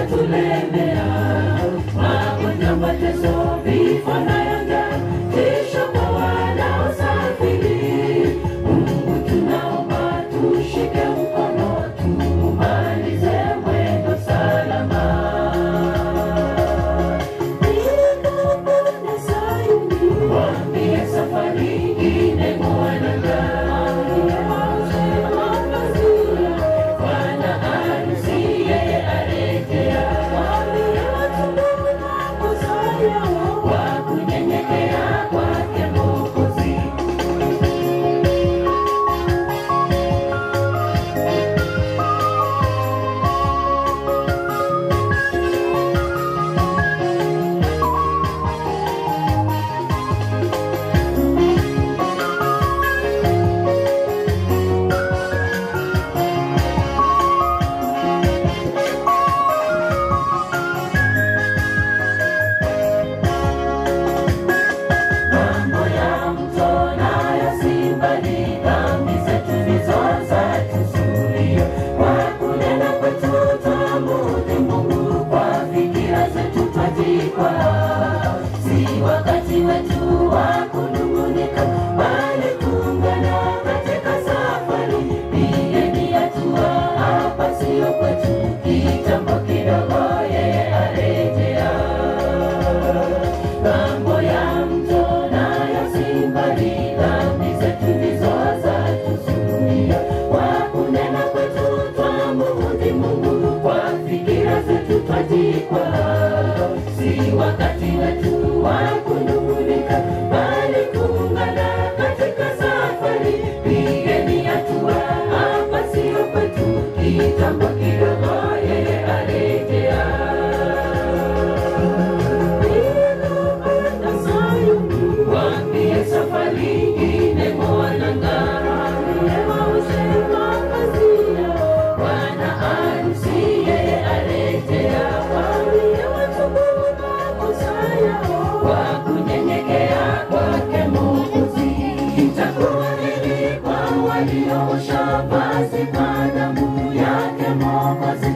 yatatulemea, magonjwa, mateso, vifo na yanga, tisho kwa wanaosafiri. Mungu tunaomba tushike mkono, tumalize mwendo salama. Nikapanda Sayuni, waambie safari imeanza. Bwana harusi yeye arejea, kwa kunyenyekea kwake Mwokozi. Mambo ya mto nayo si mbali, dhambi zetu ndizo zatuzuia. Kwa kunena kwetu twamudhi Mungu, kwa fikira zetu twajikwaa. Si wakati wetu wa kunung'unika, bali kuungana katika safari. Pigeni hatua, hapa sio kwetu, kitambo kidogo yeye arejea. Ng'ambo ya mto nayo si mbali, dhambi zetu ndizo zatuzuia. Kwa kunena kwetu twamudhi Mungu, kwa fikira zetu twajikwaa. Si wakati wetu wa kunung'unika, bali kuungana katika safari. Pigeni hatua, hapa sio kwetu, kitambo kidogo yeye arejea. Nikapanda Sayuni, waambie safari imeanza. Bwana harusi yeye arejea, kwa kunyenyekea kwake Mwokozi. Itakuwa nini kwa walioosha vazi kwa damu yake Mwokozi?